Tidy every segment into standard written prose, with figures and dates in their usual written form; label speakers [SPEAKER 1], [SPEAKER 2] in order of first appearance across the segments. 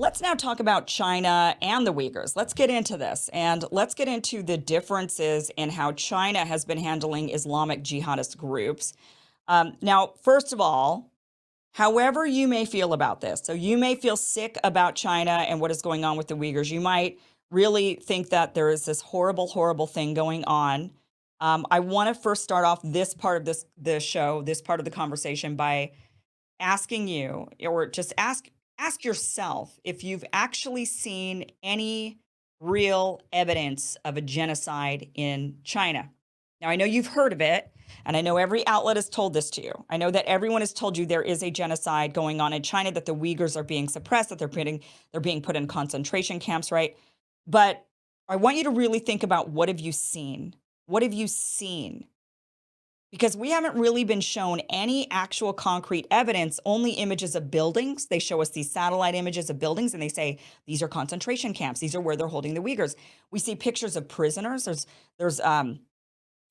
[SPEAKER 1] Let's now talk about China and the Uyghurs. Let's get into this and let's get into the differences in how China has been handling Islamic jihadist groups. Now, first of all, however you may feel about this, so you may feel sick about China and what is going on with the Uyghurs. You might really think that there is this horrible, horrible thing going on. I want to first start off this part of the show, this part of the conversation by asking you, or just ask yourself if you've actually seen any real evidence of a genocide in China. Now, I know you've heard of it, and I know every outlet has told this to you. I know that everyone has told you there is a genocide going on in China, that the Uyghurs are being suppressed, that they're being put in concentration camps, right? But I want you to really think about, what have you seen? What have you seen? Because we haven't really been shown any actual concrete evidence, only images of buildings. They show us these satellite images of buildings and they say these are concentration camps. These are where they're holding the Uyghurs. We see pictures of prisoners. There's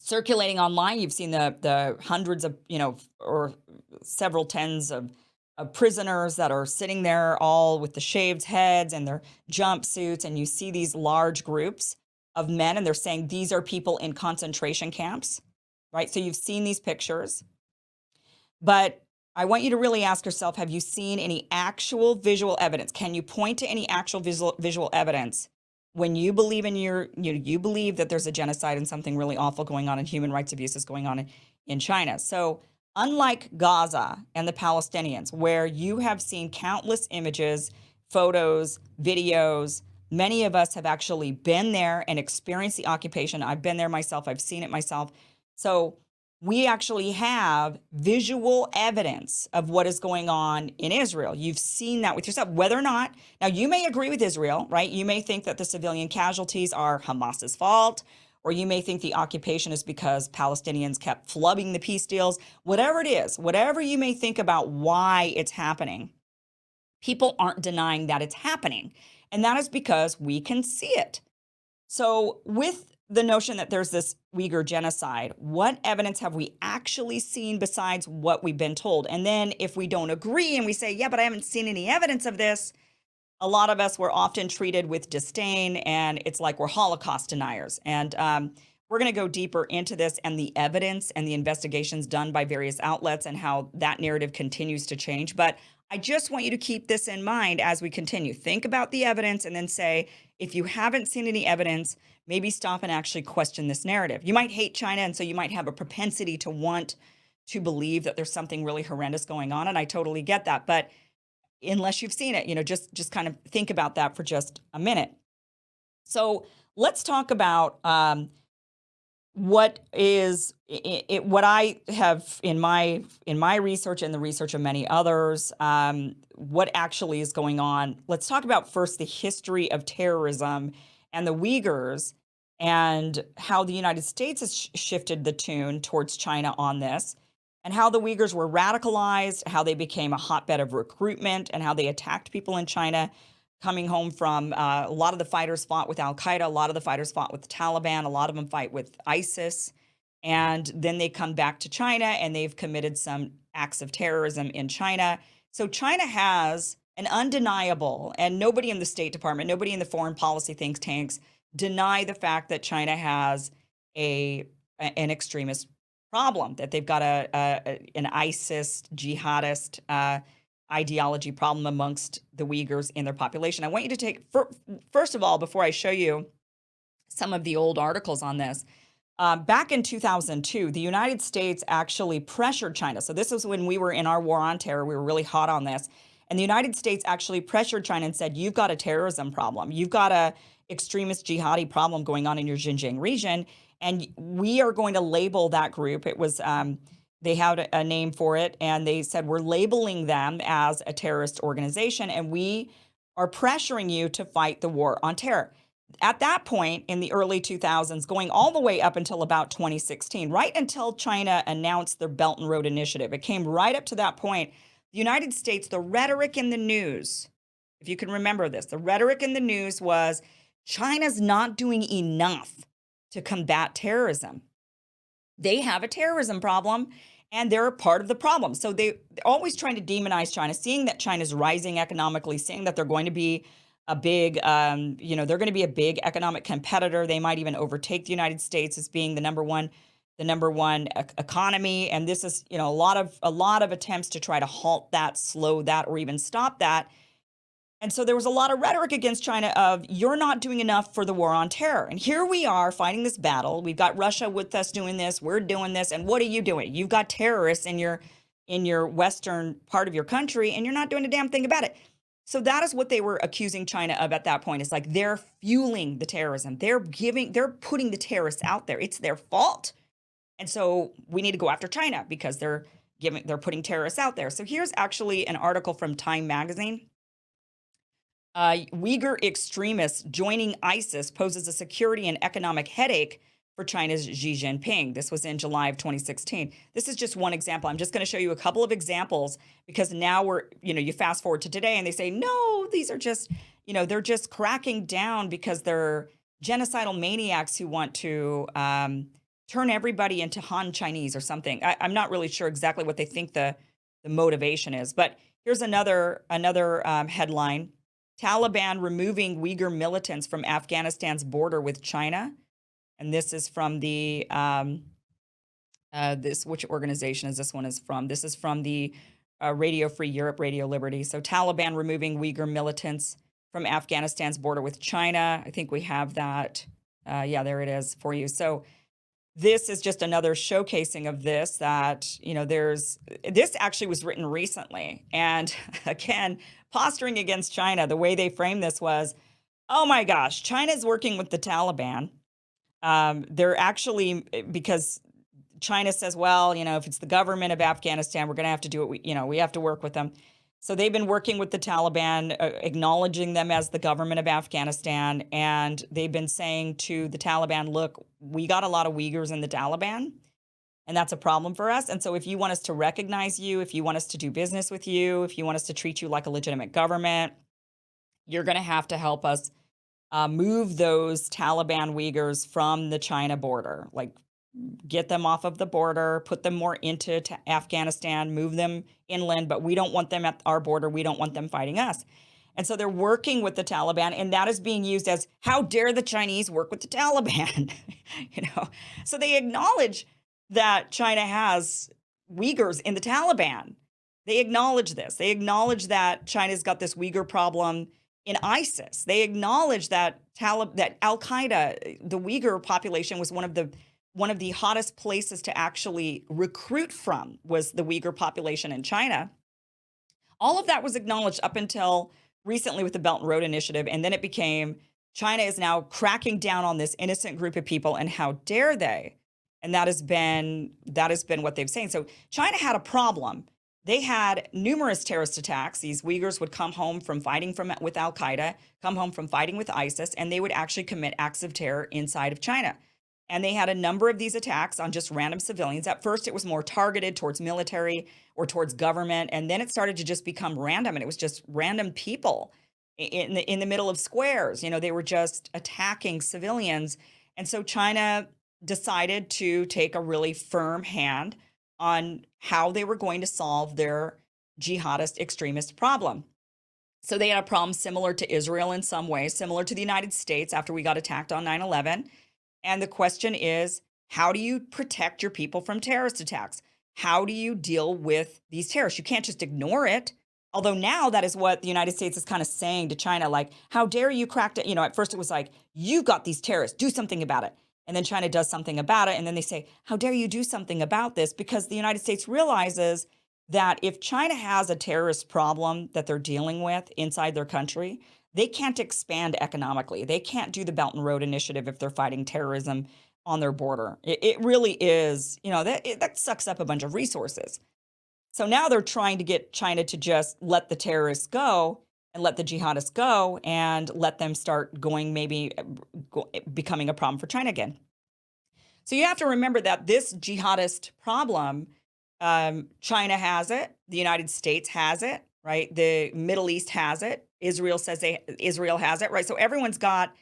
[SPEAKER 1] circulating online. You've seen the hundreds of, or several tens of prisoners that are sitting there all with the shaved heads and their jumpsuits. And you see these large groups of men and they're saying these are people in concentration camps. Right? So you've seen these pictures, but I want you to really ask yourself, have you seen any actual visual evidence? Can you point to any actual visual evidence when you believe you believe that there's a genocide and something really awful going on and human rights abuses going on in China? So unlike Gaza and the Palestinians, where you have seen countless images, photos, videos, many of us have actually been there and experienced the occupation. I've been there myself. I've seen it myself. So we actually have visual evidence of what is going on in Israel. You've seen that with yourself, whether or not, now you may agree with Israel, right? You may think that the civilian casualties are Hamas's fault, or you may think the occupation is because Palestinians kept flubbing the peace deals. Whatever it is, whatever you may think about why it's happening, people aren't denying that it's happening. And that is because we can see it. So with the notion that there's this Uyghur genocide, what evidence have we actually seen besides what we've been told? And then if we don't agree and we say, yeah, but I haven't seen any evidence of this, a lot of us were often treated with disdain, and it's like we're Holocaust deniers. And we're going to go deeper into this and the evidence and the investigations done by various outlets and how that narrative continues to change. But I just want you to keep this in mind as we continue. Think about the evidence and then say, if you haven't seen any evidence, maybe stop and actually question this narrative. You might hate China, and so you might have a propensity to want to believe that there's something really horrendous going on, and I totally get that. But unless you've seen it, just kind of think about that for just a minute. So let's talk about what I have in my research and the research of many others, what actually is going on. Let's talk about first the history of terrorism and the Uyghurs, and how the United States has shifted the tune towards China on this, and how the Uyghurs were radicalized, how they became a hotbed of recruitment, and how they attacked people in China coming home from, a lot of the fighters fought with Al-Qaeda, a lot of the fighters fought with the Taliban, a lot of them fight with ISIS, and then they come back to China and they've committed some acts of terrorism in China. So China has an undeniable, and nobody in the State Department, nobody in the foreign policy think tanks deny the fact that China has an extremist problem, that they've got an ISIS jihadist ideology problem amongst the Uyghurs in their population. I want you to take, first of all, before I show you some of the old articles on this, back in 2002, the United States actually pressured China. So this was when we were in our war on terror. We were really hot on this. And the United States actually pressured China and said, you've got a terrorism problem. You've got a extremist jihadi problem going on in your Xinjiang region. And we are going to label that group. It was, they had a name for it, and they said, we're labeling them as a terrorist organization, and we are pressuring you to fight the war on terror. At that point in the early 2000s, going all the way up until about 2016, right until China announced their Belt and Road Initiative, it came right up to that point. The United States, the rhetoric in the news, if you can remember this, the rhetoric in the news was China's not doing enough to combat terrorism. They have a terrorism problem, and they're a part of the problem. So they're always trying to demonize China, seeing that China's rising economically, seeing that they're going to be a big, they're going to be a big economic competitor. They might even overtake the United States as being the number one economy. And this is, a lot of attempts to try to halt that, slow that, or even stop that. And so there was a lot of rhetoric against China of, you're not doing enough for the war on terror. And here we are fighting this battle. We've got Russia with us doing this. We're doing this. And what are you doing? You've got terrorists in your western part of your country, and you're not doing a damn thing about it. So that is what they were accusing China of at that point. It's like they're fueling the terrorism. They're putting the terrorists out there. It's their fault. And so we need to go after China because they're putting terrorists out there. So here's actually an article from Time magazine. Uyghur extremists joining ISIS poses a security and economic headache for China's Xi Jinping. This was in July of 2016. This is just one example. I'm just going to show you a couple of examples because now you fast forward to today and they say, no, these are just, they're just cracking down because they're genocidal maniacs who want to turn everybody into Han Chinese or something. I'm not really sure exactly what they think the motivation is, but here's another headline. Taliban removing Uyghur militants from Afghanistan's border with China. And this is from the, which organization is this one is from? This is from the Radio Free Europe, Radio Liberty. So Taliban removing Uyghur militants from Afghanistan's border with China. I think we have that. Yeah, there it is for you. So this is just another showcasing of this, that, this actually was written recently. And again, posturing against China, the way they framed this was, oh my gosh, China's working with the Taliban. They're actually, because China says, well, if it's the government of Afghanistan, we're going to have to do it. We have to work with them. So they've been working with the Taliban, acknowledging them as the government of Afghanistan. And they've been saying to the Taliban, look, we got a lot of Uyghurs in the Taliban, and that's a problem for us. And so if you want us to recognize you, if you want us to do business with you, if you want us to treat you like a legitimate government, you're going to have to help us move those Taliban Uyghurs from the China border, like get them off of the border, put them more into Afghanistan, move them inland, but we don't want them at our border. We don't want them fighting us. And so they're working with the Taliban, and that is being used as, how dare the Chinese work with the Taliban? So they acknowledge that China has Uyghurs in the Taliban. They acknowledge this. They acknowledge that China's got this Uyghur problem in ISIS. They acknowledge that Al-Qaeda, the Uyghur population, was one of the hottest places to actually recruit from, was the Uyghur population in China. All of that was acknowledged up until recently with the Belt and Road Initiative. And then it became, China is now cracking down on this innocent group of people, and how dare they? And that has been what they've said. So China had a problem. They had numerous terrorist attacks. These Uyghurs would come home from fighting with Al-Qaeda, come home from fighting with ISIS, and they would actually commit acts of terror inside of China. And they had a number of these attacks on just random civilians. At first, it was more targeted towards military or towards government. And then it started to just become random. And it was just random people in the middle of squares. They were just attacking civilians. And so China decided to take a really firm hand on how they were going to solve their jihadist extremist problem. So they had a problem similar to Israel in some ways, similar to the United States after we got attacked on 9/11. And the question is, how do you protect your people from terrorist attacks? How do you deal with these terrorists? You can't just ignore it. Although now that is what the United States is kind of saying to China, like, how dare you crack it? At first it was like, you got these terrorists, do something about it. And then China does something about it. And then they say, how dare you do something about this? Because the United States realizes that if China has a terrorist problem that they're dealing with inside their country, they can't expand economically. They can't do the Belt and Road Initiative if they're fighting terrorism on their border. It really is, that sucks up a bunch of resources. So now they're trying to get China to just let the terrorists go and let the jihadists go and let them start becoming a problem for China again. So you have to remember that this jihadist problem, China has it, the United States has it, right? The Middle East has it. Israel says Israel has it, right? So everyone's got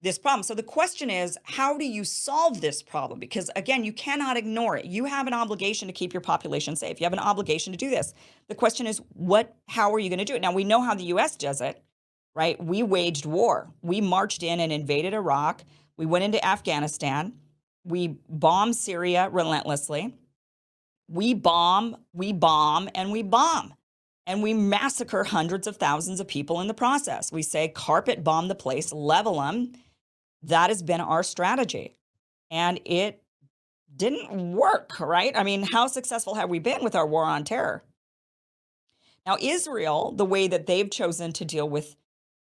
[SPEAKER 1] this problem. So the question is, how do you solve this problem? Because again, you cannot ignore it. You have an obligation to keep your population safe. You have an obligation to do this. The question is, how are you going to do it? Now, we know how the US does it, right? We waged war. We marched in and invaded Iraq. We went into Afghanistan. We bombed Syria relentlessly. We bomb, and we bomb. And we massacre hundreds of thousands of people in the process. We say carpet bomb the place, level them. That has been our strategy. And it didn't work, right? I mean, how successful have we been with our war on terror? Now, Israel, the way that they've chosen to deal with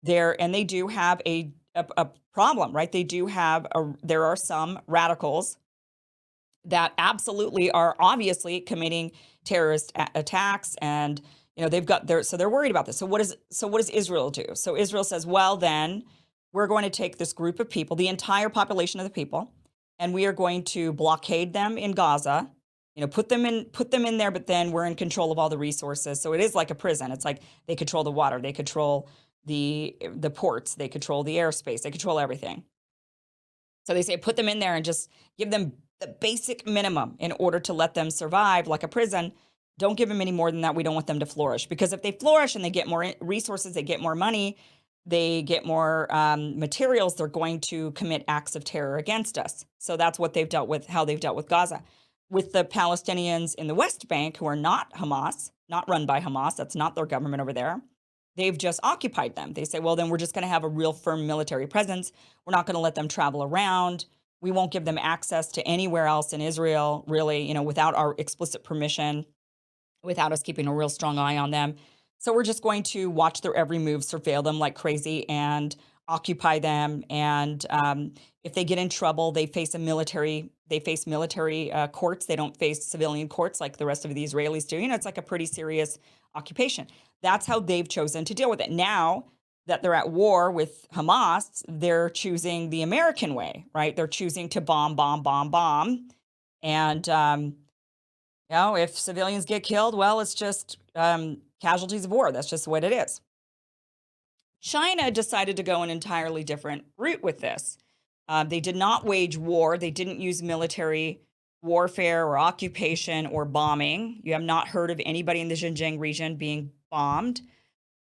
[SPEAKER 1] and they do have a problem, right? There are some radicals that absolutely are obviously committing terrorist attacks, and so they're worried about this. So what does Israel do? So Israel says, well, then we're going to take this group of people, the entire population of the people, and we are going to blockade them in Gaza, put them in there, but then we're in control of all the resources. So it is like a prison. It's like they control the water, they control the ports, they control the airspace, they control everything. So they say put them in there and just give them the basic minimum in order to let them survive like a prison. Don't give them any more than that. We don't want them to flourish, because if they flourish and they get more resources, they get more money, they get more materials, they're going to commit acts of terror against us. So that's what how they've dealt with Gaza. With the Palestinians in the West Bank, who are not Hamas, not run by Hamas, that's not their government over there, they've just occupied them. They say, well, then we're just going to have a real firm military presence. We're not going to let them travel around. We won't give them access to anywhere else in Israel, really, without our explicit permission, without us keeping a real strong eye on them. So we're just going to watch their every move, surveil them like crazy, and occupy them. And if they get in trouble, they face military courts. They don't face civilian courts like the rest of the Israelis do. It's like a pretty serious occupation. That's how they've chosen to deal with it. Now that they're at war with Hamas, they're choosing the American way, right? They're choosing to bomb. And, if civilians get killed, well, it's just casualties of war. That's just what it is. China decided to go an entirely different route with this. They did not wage war. They didn't use military warfare or occupation or bombing. You have not heard of anybody in the Xinjiang region being bombed.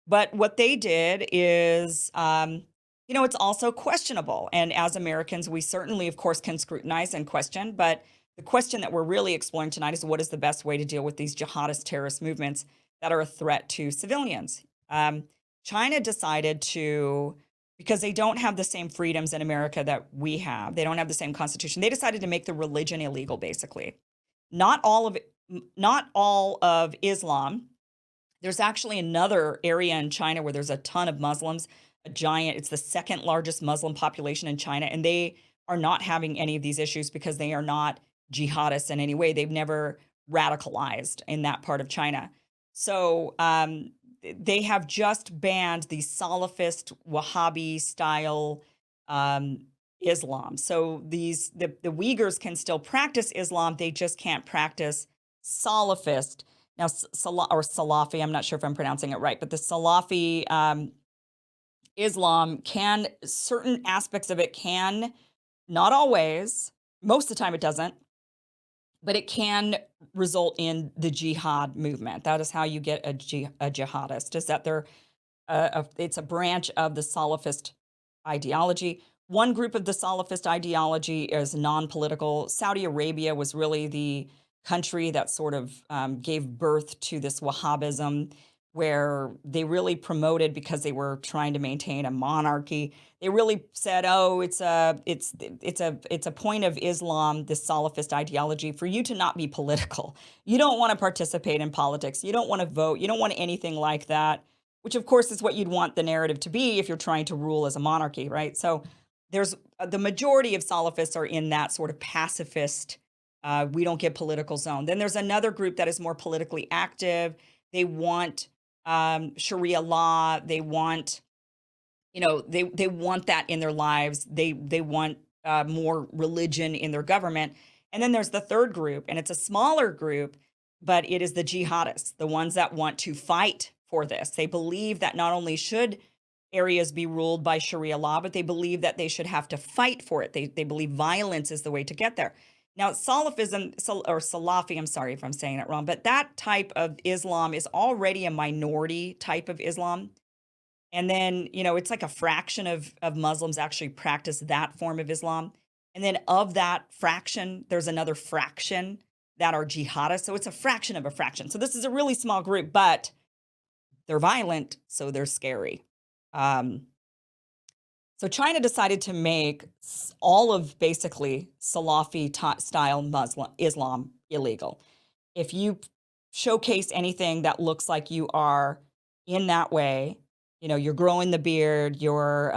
[SPEAKER 1] But what they did is, it's also questionable. And as Americans, we certainly, of course, can scrutinize and question. But the question that we're really exploring tonight is, what is the best way to deal with these jihadist terrorist movements that are a threat to civilians? China decided because they don't have the same freedoms in America that we have. They don't have the same constitution. They decided to make the religion illegal, basically. Not all of Islam. There's actually another area in China where there's a ton of Muslims, it's the second largest Muslim population in China, and they are not having any of these issues because they are not jihadists in any way. They've never radicalized in that part of China. So they have just banned the Salafist Wahhabi style Islam. So the Uyghurs can still practice Islam. They just can't practice Salafist. Now, Salafi, I'm not sure if I'm pronouncing it right, but the Salafi Islam certain aspects of it can, not always, most of the time it doesn't, but it can result in the jihad movement. That is how you get a jihadist, is that it's a branch of the Salafist ideology. One group of the Salafist ideology is non-political. Saudi Arabia was really the country that sort of gave birth to this Wahhabism, where they really promoted, because they were trying to maintain a monarchy. They really said, "Oh, it's a point of Islam, this Salafist ideology, for you to not be political. You don't want to participate in politics. You don't want to vote. You don't want anything like that." Which, of course, is what you'd want the narrative to be if you're trying to rule as a monarchy, right? So there's the majority of Salafists are in that sort of pacifist, we don't get political zone. Then there's another group that is more politically active. They want Sharia law. They want, they want that in their lives. They want more religion in their government. And then there's the third group, and it's a smaller group, but it is the jihadists, the ones that want to fight for this. They believe that not only should areas be ruled by Sharia law, but they believe that they should have to fight for it. They believe violence is the way to get there. Now, or Salafi, I'm sorry if I'm saying it wrong, but that type of Islam is already a minority type of Islam. And then, it's like a fraction of Muslims actually practice that form of Islam. And then of that fraction, there's another fraction that are jihadists. So it's a fraction of a fraction. So this is a really small group, but they're violent, so they're scary. So China decided to make all of basically Salafi style Islam illegal. If you showcase anything that looks like you are in that way, you're growing the beard, you're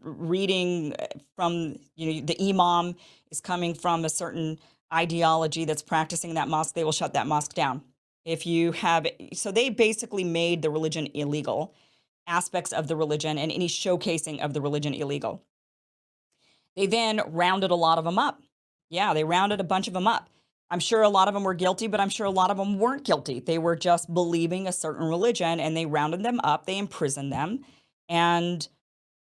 [SPEAKER 1] reading from, the imam is coming from a certain ideology that's practicing that mosque, they will shut that mosque down. So they basically made the religion illegal, aspects of the religion and any showcasing of the religion illegal. They then rounded a lot of them up. Yeah, they rounded a bunch of them up. I'm sure a lot of them were guilty, but I'm sure a lot of them weren't guilty. They were just believing a certain religion, and they rounded them up. They imprisoned them. And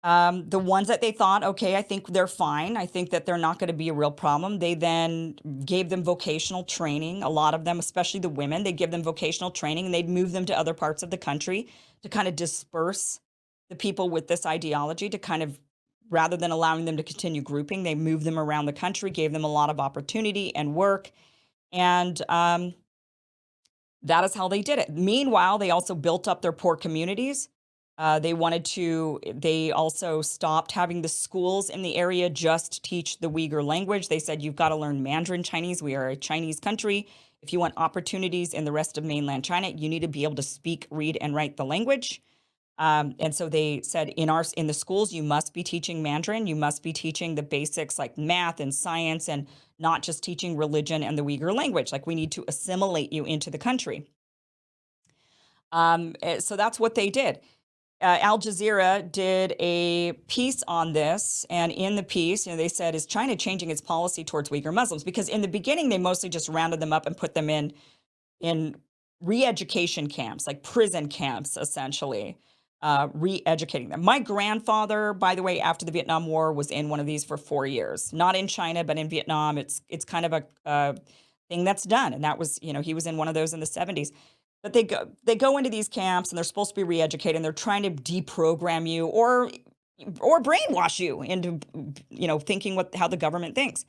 [SPEAKER 1] the ones that they thought, okay, I think they're fine, I think that they're not going to be a real problem, they then gave them vocational training. A lot of them, especially the women, they'd give them vocational training, and they'd move them to other parts of the country to kind of disperse the people with this ideology, to kind of, rather than allowing them to continue grouping, they moved them around the country, gave them a lot of opportunity and work. And that is how they did it. Meanwhile, they also built up their poor communities. They also stopped having the schools in the area just teach the Uyghur language. They said, you've got to learn Mandarin Chinese. We are a Chinese country. If you want opportunities in the rest of mainland China, you need to be able to speak, read, and write the language. And so they said, in the schools, you must be teaching Mandarin. You must be teaching the basics like math and science, and not just teaching religion and the Uyghur language. Like, we need to assimilate you into the country. So that's what they did. Al Jazeera did a piece on this, and in the piece, they said, is China changing its policy towards Uyghur Muslims? Because in the beginning, they mostly just rounded them up and put them in re-education camps, like prison camps, essentially, re-educating them. My grandfather, by the way, after the Vietnam War, was in one of these for 4 years. Not in China, but in Vietnam. It's kind of a thing that's done, and that was, he was in one of those in the 70s. But they go into these camps, and they're supposed to be re-educated, and they're trying to deprogram you or brainwash you into, thinking how the government thinks.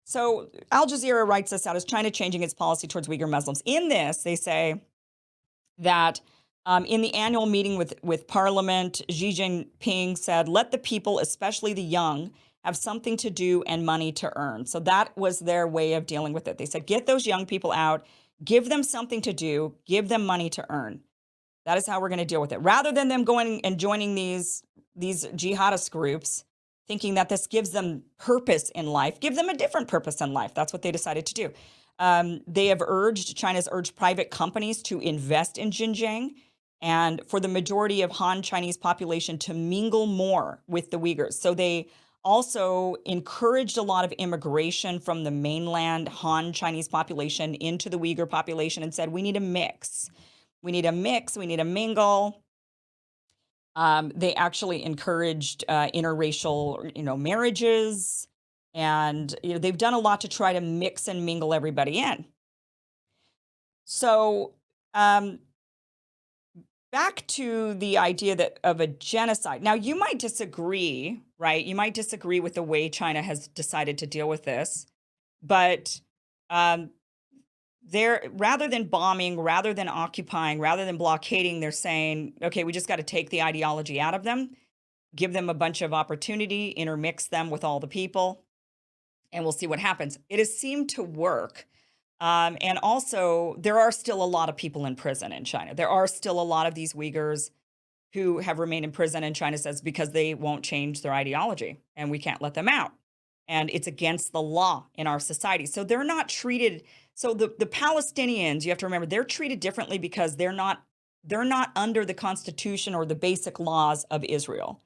[SPEAKER 1] So Al Jazeera writes this out as China changing its policy towards Uyghur Muslims. In this, they say that in the annual meeting with Parliament, Xi Jinping said, let the people, especially the young, have something to do and money to earn. So that was their way of dealing with it. They said, get those young people out, give them something to do, give them money to earn. That is how we're going to deal with it. Rather than them going and joining these jihadist groups, thinking that this gives them purpose in life, give them a different purpose in life. That's what they decided to do. China's urged private companies to invest in Xinjiang, and for the majority of Han Chinese population to mingle more with the Uyghurs. So they also encouraged a lot of immigration from the mainland Han Chinese population into the Uyghur population, and said, we need a mix. We need a mix. We need a mingle. They actually encouraged interracial, marriages. And they've done a lot to try to mix and mingle everybody in. So back to the idea of a genocide. Now, you might disagree, right? You might disagree with the way China has decided to deal with this, but rather than bombing, rather than occupying, rather than blockading, they're saying, okay, we just got to take the ideology out of them, give them a bunch of opportunity, intermix them with all the people, and we'll see what happens. It has seemed to work. And also, there are still a lot of people in prison in China. There are still a lot of these Uyghurs who have remained in prison, and China says because they won't change their ideology, and we can't let them out. And it's against the law in our society. So they're not treated. So the Palestinians, you have to remember, they're treated differently because they're not under the Constitution or the basic laws of Israel.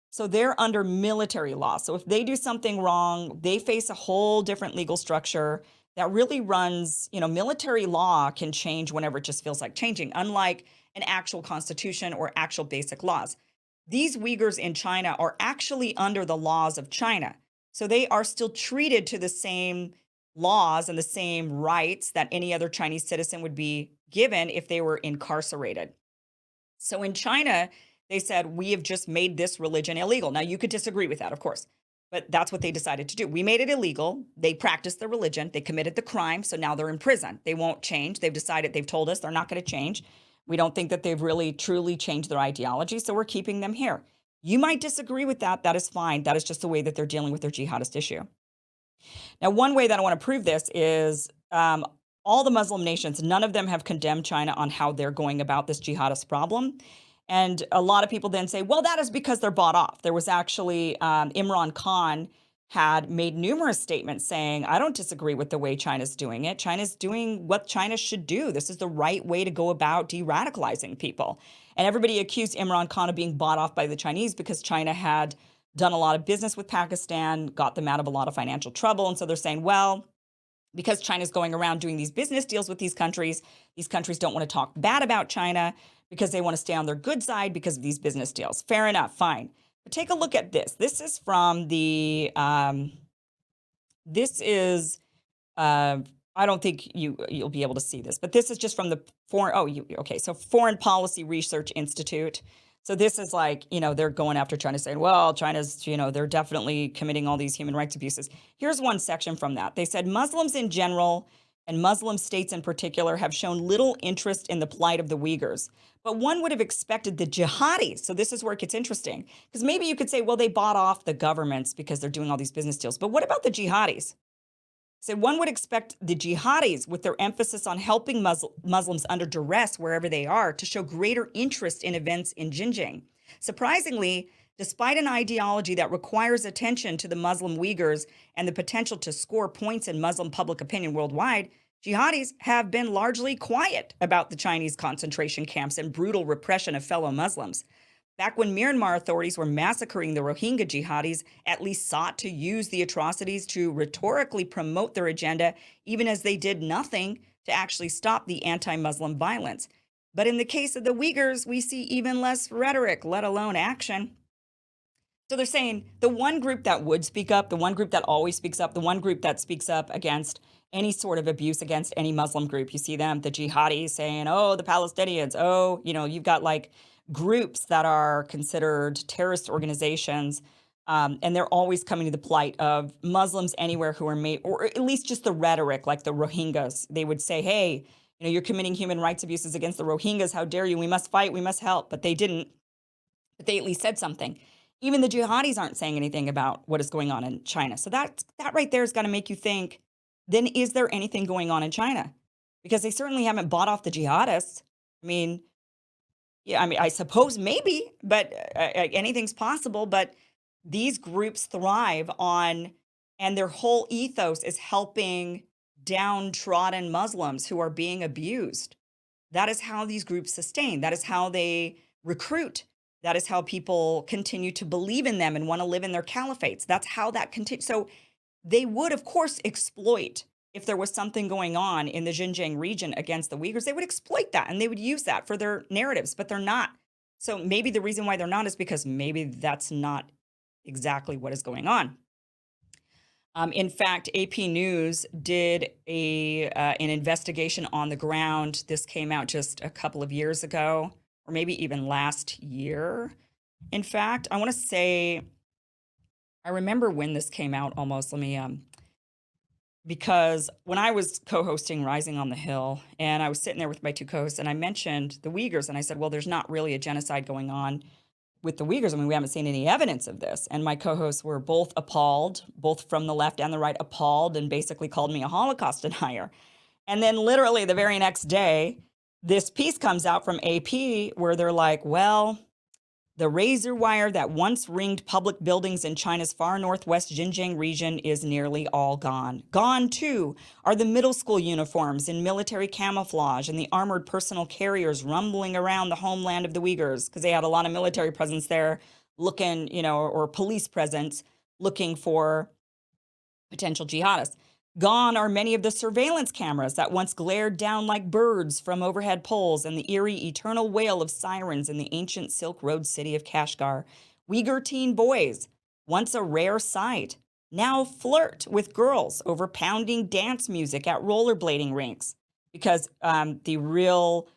[SPEAKER 1] So they're under military law. So if they do something wrong, they face a whole different legal structure that really runs, military law can change whenever it just feels like changing, unlike an actual constitution or actual basic laws. These Uyghurs in China are actually under the laws of China. So they are still treated to the same laws and the same rights that any other Chinese citizen would be given if they were incarcerated. So in China, they said, we have just made this religion illegal. Now, you could disagree with that, of course, but that's what they decided to do. We made it illegal. They practiced the religion. They committed the crime. So now they're in prison. They won't change. They've told us they're not going to change. We don't think that they've really truly changed their ideology. So we're keeping them here. You might disagree with that. That is fine. That is just the way that they're dealing with their jihadist issue. Now, one way that I want to prove this is all the Muslim nations, none of them have condemned China on how they're going about this jihadist problem. And a lot of people then say, well, that is because they're bought off. There was actually Imran Khan had made numerous statements saying, I don't disagree with the way China's doing it. China's doing what China should do. This is the right way to go about de-radicalizing people. And everybody accused Imran Khan of being bought off by the Chinese because China had done a lot of business with Pakistan, got them out of a lot of financial trouble. And so they're saying, well, because China's going around doing these business deals with these countries don't want to talk bad about China because they want to stay on their good side because of these business deals. Fair enough, fine. But take a look at this. This is from the, I don't think you'll be able to see this, but this is just from the Foreign Policy Research Institute. So this is like, they're going after China saying, well, China's, they're definitely committing all these human rights abuses. Here's one section from that. They said Muslims in general and Muslim states in particular have shown little interest in the plight of the Uyghurs. But one would have expected the jihadis. So this is where it gets interesting, because maybe you could say, well, they bought off the governments because they're doing all these business deals. But what about the jihadis? So one would expect the jihadis, with their emphasis on helping Muslims under duress wherever they are, to show greater interest in events in Xinjiang. Surprisingly, despite an ideology that requires attention to the Muslim Uyghurs and the potential to score points in Muslim public opinion worldwide, jihadis have been largely quiet about the Chinese concentration camps and brutal repression of fellow Muslims. Back when Myanmar authorities were massacring the Rohingya jihadis, at least sought to use the atrocities to rhetorically promote their agenda, even as they did nothing to actually stop the anti-Muslim violence. But in the case of the Uyghurs, we see even less rhetoric, let alone action. So they're saying the one group that would speak up, the one group that always speaks up, the one group that speaks up against any sort of abuse against any Muslim group, you see them, the jihadis saying, oh, the Palestinians, oh, you've got like groups that are considered terrorist organizations, and they're always coming to the plight of Muslims anywhere who are made, or at least just the rhetoric, like the Rohingyas. They would say, hey, you're committing human rights abuses against the Rohingyas. How dare you? We must fight. We must help. But they didn't. But they at least said something. Even the jihadis aren't saying anything about what is going on in China. So that right there is going to make you think, then is there anything going on in China? Because they certainly haven't bought off the jihadists. I suppose maybe, but anything's possible. But these groups thrive on, and their whole ethos is helping downtrodden Muslims who are being abused. That is how these groups sustain. That is how they recruit. That is how people continue to believe in them and want to live in their caliphates. That's how that continues. So they would, of course, exploit. If there was something going on in the Xinjiang region against the Uyghurs, they would exploit that and they would use that for their narratives, but they're not. So maybe the reason why they're not is because maybe that's not exactly what is going on. In fact, AP News did an investigation on the ground. This came out just a couple of years ago, or maybe even last year. In fact, I want to say, I remember when this came out almost. Let me because when I was co-hosting Rising on the Hill, and I was sitting there with my two co-hosts, and I mentioned the Uyghurs, and I said, well, there's not really a genocide going on with the Uyghurs. We haven't seen any evidence of this. And my co-hosts were both appalled, both from the left and the right, appalled, and basically called me a Holocaust denier. And then literally the very next day, this piece comes out from AP where they're like, well, the razor wire that once ringed public buildings in China's far northwest Xinjiang region is nearly all gone. Gone, too, are the middle school uniforms in military camouflage and the armored personal carriers rumbling around the homeland of the Uyghurs, because they had a lot of military presence there looking, or police presence looking for potential jihadists. Gone are many of the surveillance cameras that once glared down like birds from overhead poles and the eerie eternal wail of sirens in the ancient Silk Road city of Kashgar. Uyghur teen boys, once a rare sight, now flirt with girls over pounding dance music at rollerblading rinks because the real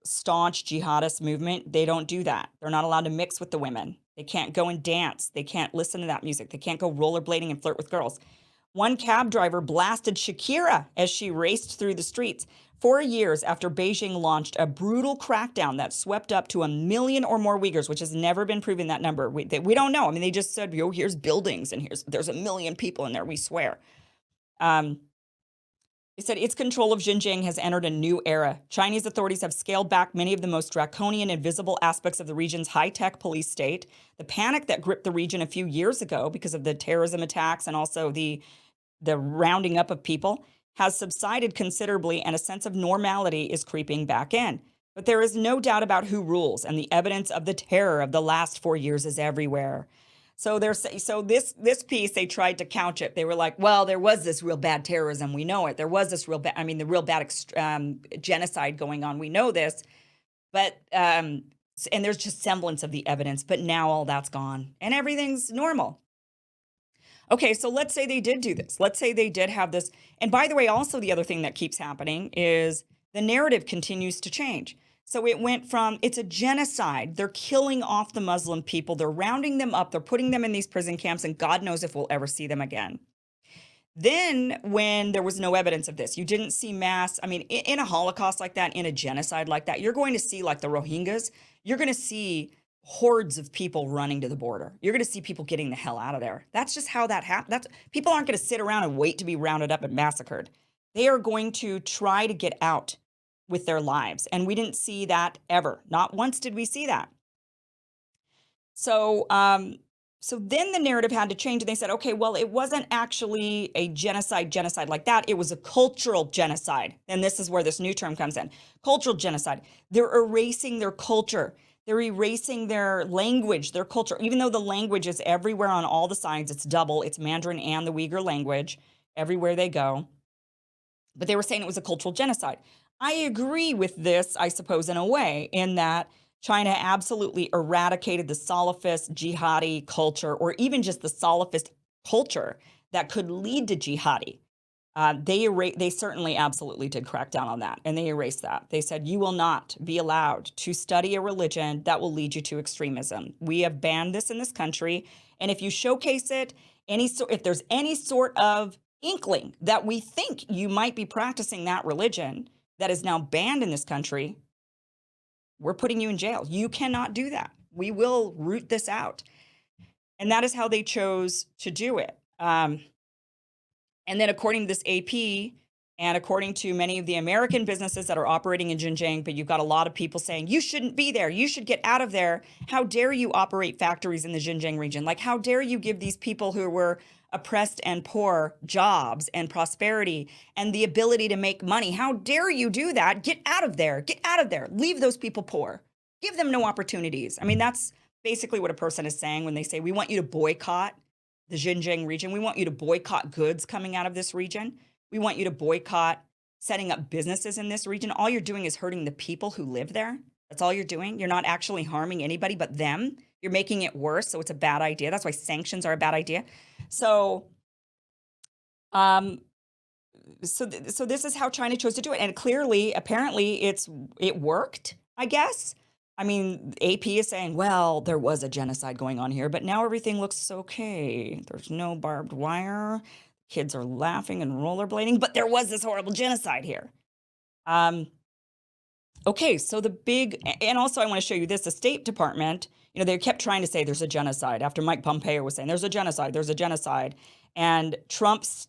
[SPEAKER 1] staunch jihadist movement, they don't do that. They're not allowed to mix with the women. They can't go and dance. They can't listen to that music. They can't go rollerblading and flirt with girls. One cab driver blasted Shakira as she raced through the streets 4 years after Beijing launched a brutal crackdown that swept up to 1 million or more Uyghurs, which has never been proven that number. We don't know. I mean, they just said, yo, here's buildings and there's 1 million people in there, we swear. They said its control of Xinjiang has entered a new era. Chinese authorities have scaled back many of the most draconian and visible aspects of the region's high-tech police state. The panic that gripped the region a few years ago because of the terrorism attacks and also the rounding up of people has subsided considerably, and a sense of normality is creeping back in. But there is no doubt about who rules, and the evidence of the terror of the last 4 years is everywhere. So this piece, they tried to couch it. They were like, well, there was this real bad terrorism. We know it. There was this the real bad genocide going on. We know this. But, and there's just semblance of the evidence. But now all that's gone and everything's normal. Okay, so let's say they did do this. Let's say they did have this. And by the way, also the other thing that keeps happening is the narrative continues to change. So it went from, it's a genocide. They're killing off the Muslim people. They're rounding them up. They're putting them in these prison camps, and God knows if we'll ever see them again. Then when there was no evidence of this, you didn't see mass, I mean, in a Holocaust like that, in a genocide like that, you're going to see, like the Rohingyas, you're going to see hordes of people running to the border. You're going to see people getting the hell out of there. That's just how that happens. People aren't going to sit around and wait to be rounded up and massacred. They are going to try to get out with their lives. And we didn't see that ever. Not once did we see that. So, so then the narrative had to change, and they said, okay, well, it wasn't actually a genocide like that. It was a cultural genocide. And this is where this new term comes in. Cultural genocide. They're erasing their culture. They're erasing their language, their culture, even though the language is everywhere on all the signs. It's double. It's Mandarin and the Uyghur language everywhere they go. But they were saying it was a cultural genocide. I agree with this, I suppose, in a way, in that China absolutely eradicated the Salafist jihadi culture, or even just the Salafist culture that could lead to jihadi. They certainly absolutely did crack down on that, and they erased that. They said, you will not be allowed to study a religion that will lead you to extremism. We have banned this in this country, and if you showcase it, if there's any sort of inkling that we think you might be practicing that religion that is now banned in this country, we're putting you in jail. You cannot do that. We will root this out. And that is how they chose to do it. And then according to this AP, and according to many of the American businesses that are operating in Xinjiang, but you've got a lot of people saying, you shouldn't be there. You should get out of there. How dare you operate factories in the Xinjiang region? Like, how dare you give these people who were oppressed and poor jobs and prosperity and the ability to make money? How dare you do that? Get out of there. Get out of there. Leave those people poor. Give them no opportunities. I mean, that's basically what a person is saying when they say, we want you to boycott the Xinjiang region. We want you to boycott goods coming out of this region. We want you to boycott setting up businesses in this region. All you're doing is hurting the people who live there. That's all you're doing. You're not actually harming anybody but them. You're making it worse, so it's a bad idea. That's why sanctions are a bad idea. So, so this is how China chose to do it, and clearly, apparently, it worked, I guess. I mean, AP is saying, well, there was a genocide going on here, but now everything looks okay. There's no barbed wire. Kids are laughing and rollerblading, but there was this horrible genocide here. Okay, so and also I want to show you this, the State Department, they kept trying to say there's a genocide after Mike Pompeo was saying there's a genocide. And Trump's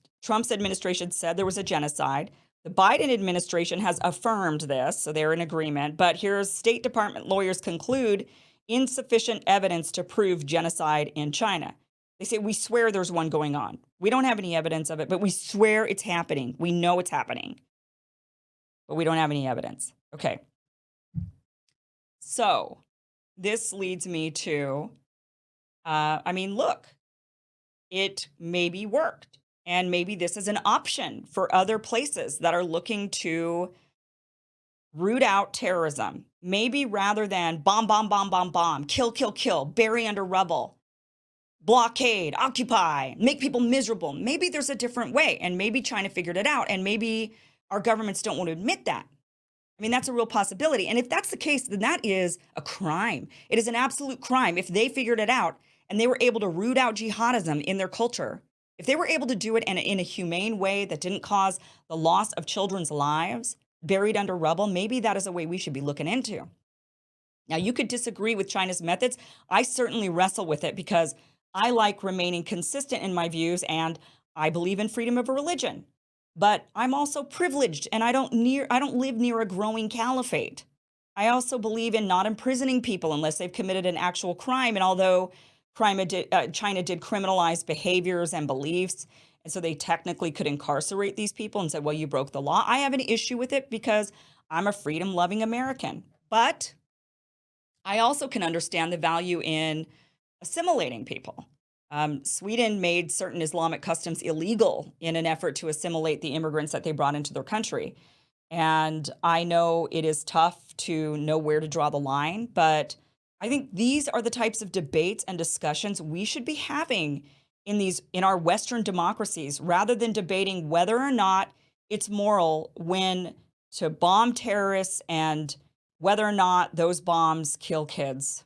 [SPEAKER 1] administration said there was a genocide. The Biden administration has affirmed this, so they're in agreement. But here's State Department lawyers conclude insufficient evidence to prove genocide in China. They say, we swear there's one going on. We don't have any evidence of it, but we swear it's happening. We know it's happening, but we don't have any evidence. Okay. So this leads me to, look, it maybe worked. And maybe this is an option for other places that are looking to root out terrorism. Maybe rather than bomb, bomb, bomb, bomb, bomb, kill, kill, kill, bury under rubble, blockade, occupy, make people miserable. Maybe there's a different way. And maybe China figured it out. And maybe our governments don't want to admit that. I mean, that's a real possibility. And if that's the case, then that is a crime. It is an absolute crime. If they figured it out and they were able to root out jihadism in their culture, if they were able to do it in a humane way that didn't cause the loss of children's lives buried under rubble, maybe that is a way we should be looking into. Now, you could disagree with China's methods. I certainly wrestle with it because I like remaining consistent in my views and I believe in freedom of religion. But I'm also privileged and I don't live near a growing caliphate. I also believe in not imprisoning people unless they've committed an actual crime. And although China did criminalize behaviors and beliefs, and so they technically could incarcerate these people and say, well, you broke the law. I have an issue with it because I'm a freedom-loving American. But I also can understand the value in assimilating people. Sweden made certain Islamic customs illegal in an effort to assimilate the immigrants that they brought into their country. And I know it is tough to know where to draw the line, but I think these are the types of debates and discussions we should be having in our Western democracies, rather than debating whether or not it's moral when to bomb terrorists and whether or not those bombs kill kids.